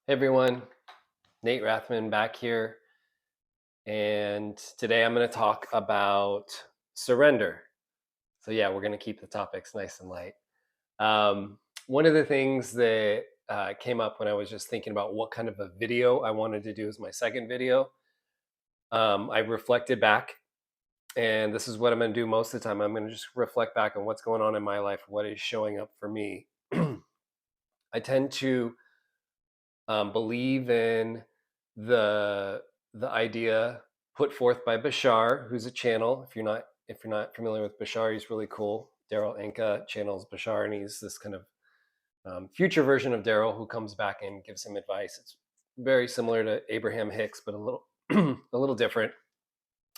Hey everyone, Nate Rathman back here, and today I'm going to talk about surrender. So, yeah, we're going to keep the topics nice and light. Um, One of the things that came up when I was just thinking about what kind of a video I wanted to do as my second video, I reflected back, and this is what I'm going to do most of the time. I'm going to just reflect back on what's going on in my life, what is showing up for me. I tend to believe in the the idea put forth by Bashar, who's a channel. If you're not familiar with Bashar, he's really cool. Daryl Anka channels Bashar, and he's this kind of future version of Daryl who comes back and gives him advice. It's very similar to Abraham Hicks, but a little a little different.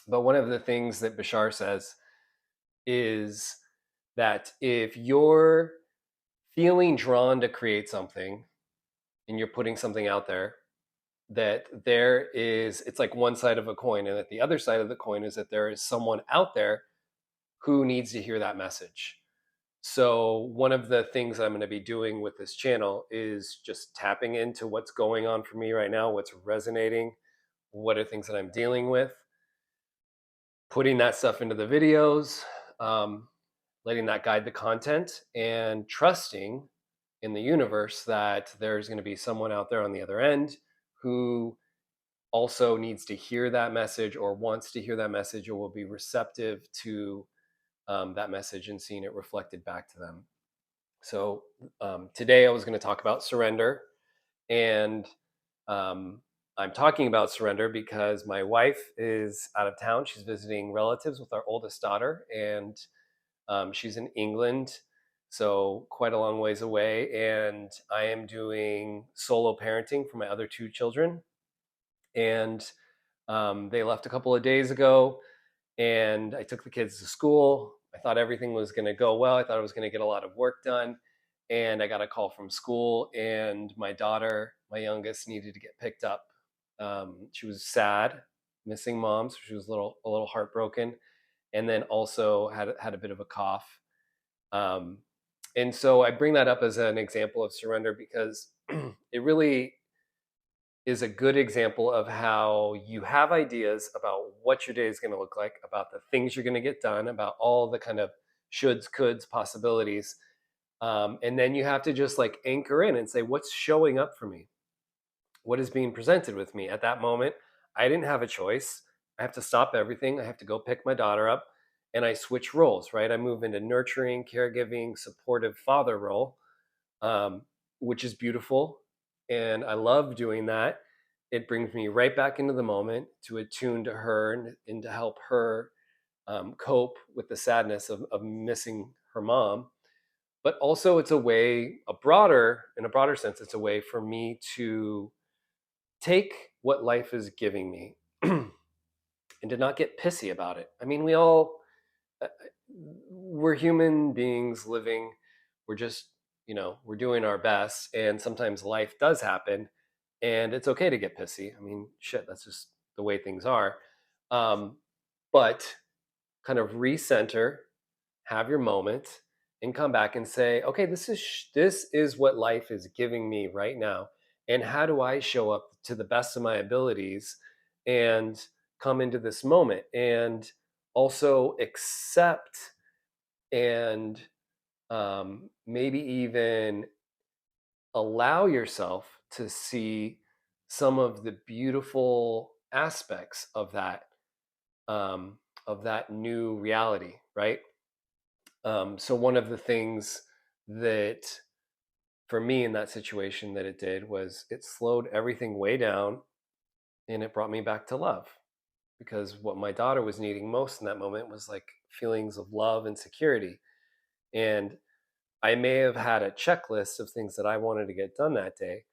But one of the things that Bashar says is that if you're feeling drawn to create something and you're putting something out there, that it's like one side of a coin, and that the other side of the coin is that there is someone out there who needs to hear that message. So one of the things I'm going to be doing with this channel is just tapping into what's going on for me right now, what's resonating, what are things that I'm dealing with, putting that stuff into the videos, um, letting that guide the content, and trusting in the universe that there's going to be someone out there on the other end who also needs to hear that message or wants to hear that message or will be receptive to that message and seeing it reflected back to them. So today I was going to talk about surrender, and um, I'm talking about surrender because my wife is out of town. She's visiting relatives with our oldest daughter, and she's in England, so quite a long ways away. And I am doing solo parenting for my other two children, and they left a couple of days ago, and I took the kids to school. I thought everything was going to go well. I thought I was going to get a lot of work done. And I got a call from school, and my daughter, my youngest, needed to get picked up. She was sad, missing mom, so she was a little heartbroken, and then also had a bit of a cough. Um, and so I bring that up as an example of surrender because it really is a good example of how you have ideas about what your day is going to look like, about the things you're going to get done, about all the kind of shoulds, coulds, possibilities. And then you have to just like anchor in and say, what's showing up for me? What is being presented with me at that moment? I didn't have a choice. I have to stop everything. I have to go pick my daughter up, and I switch roles, right? I move into nurturing, caregiving, supportive father role, um, which is beautiful. And I love doing that. It brings me right back into the moment to attune to her and to help her cope with the sadness of missing her mom. But also, it's a way, in a broader sense, it's a way for me to take what life is giving me and to not get pissy about it. I mean, uh, we're human beings living. We're just, we're doing our best. And sometimes life does happen, and it's okay to get pissy. I mean, shit, that's just the way things are. Um, but kind of recenter, have your moment, and come back and say, okay, this is what life is giving me right now, and how do I show up to the best of my abilities and come into this moment and also accept and maybe even allow yourself to see some of the beautiful aspects um, of that new reality, right? So one of the things that for me in that situation that it did was it slowed everything way down, and it brought me back to love, because what my daughter was needing most in that moment was like feelings of love and security. And I may have had a checklist of things that I wanted to get done that day,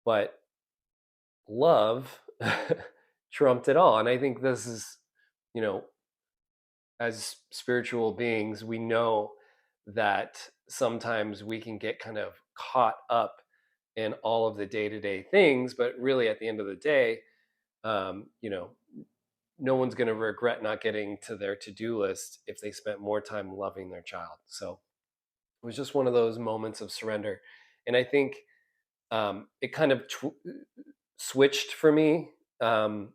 but love trumped it all. And I think this is, you know, as spiritual beings, we know that sometimes we can get kind of caught up in all of the day to day things, but really at the end of the day, um, you know, no one's going to regret not getting to their to do list if they spent more time loving their child. So it was just one of those moments of surrender. And I think it kind of switched for me. Um,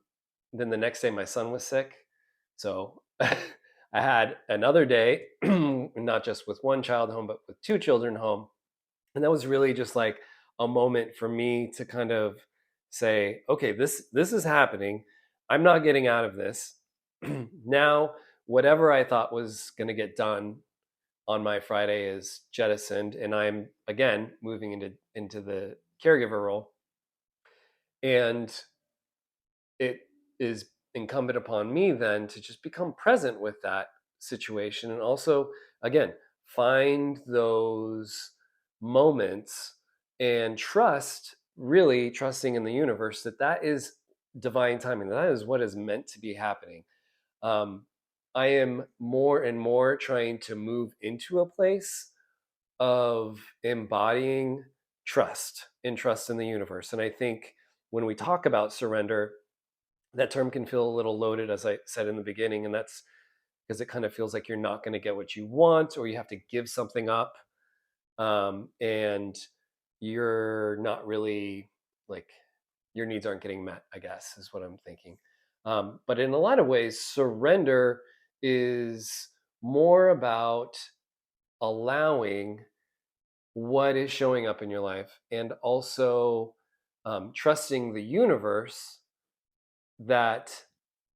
then the next day, my son was sick, so I had another day, not just with one child home, but with two children home, and that was really just like a moment for me to kind of say, okay, this is happening. I'm not getting out of this. Now, whatever I thought was going to get done on my Friday is jettisoned, and I'm again moving into the caregiver role. And it is incumbent upon me then to just become present with that situation, and also again find those moments and trust, really trusting in the universe, that that is divine timing, that is what is meant to be happening. um, I am more and more trying to move into a place of embodying trust and trust in the universe. And I think when we talk about surrender, that term can feel a little loaded, as I said in the beginning, and that's because it kind of feels like you're not going to get what you want, or you have to give something up, and you're not really, like, your needs aren't getting met, I guess is what I'm thinking. But in a lot of ways, surrender is more about allowing what is showing up in your life, and also trusting the universe that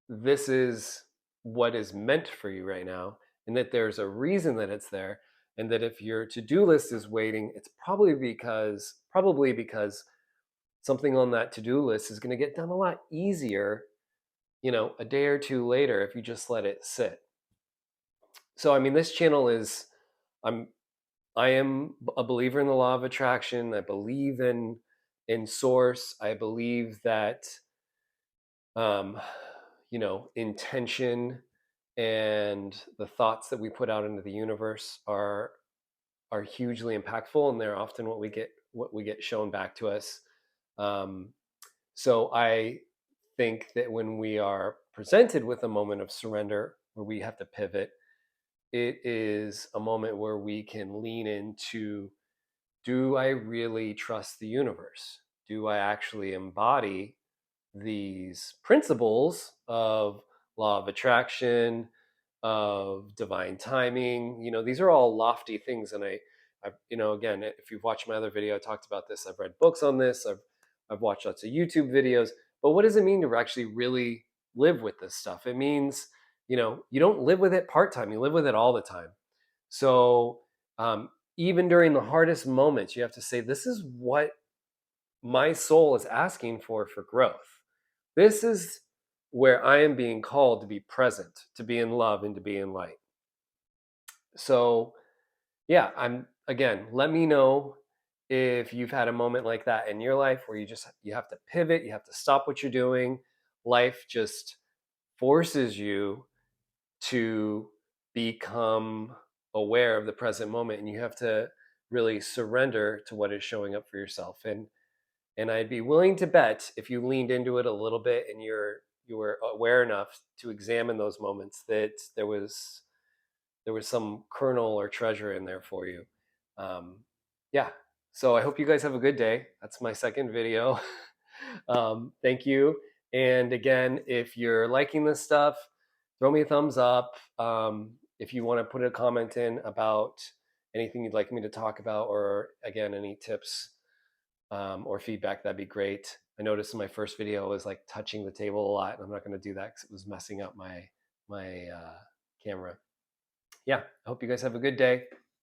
this is what is meant for you right now, and that there's a reason that it's there, and that if your to-do list is waiting, it's probably because something on that to-do list is going to get done a lot easier, a day or two later, if you just let it sit. So I mean, this channel is, i'm I am a believer in the law of attraction. I believe in source. I believe that um, intention and the thoughts that we put out into the universe are hugely impactful, and they're often what we get shown back to us. Um, so I think that when we are presented with a moment of surrender where we have to pivot, it is a moment where we can lean into, do I really trust the universe? Do I actually embody these principles of law of attraction, of divine timing? These are all lofty things, and again, if you've watched my other video, I talked about this. I've read books on this. I've watched lots of YouTube videos. But what does it mean to actually really live with this stuff? It means, you don't live with it part time. You live with it all the time. So even during the hardest moments, you have to say, this is what my soul is asking for growth. This is where I am being called to be present, to be in love, and to be in light. So, yeah, again, let me know if you've had a moment like that in your life where you have to pivot, you have to stop what you're doing. Life just forces you to become aware of the present moment, and you have to really surrender to what is showing up for yourself. And I'd be willing to bet, if you leaned into it a little bit and you were aware enough to examine those moments, that there was some kernel or treasure in there for you. Yeah. So I hope you guys have a good day. That's my second video. Thank you. And again, if you're liking this stuff, throw me a thumbs up. If you want to put a comment in about anything you'd like me to talk about, or again, any tips or feedback, that'd be great. I noticed in my first video I was like touching the table a lot, and I'm not going to do that because it was messing up my camera. Yeah, I hope you guys have a good day.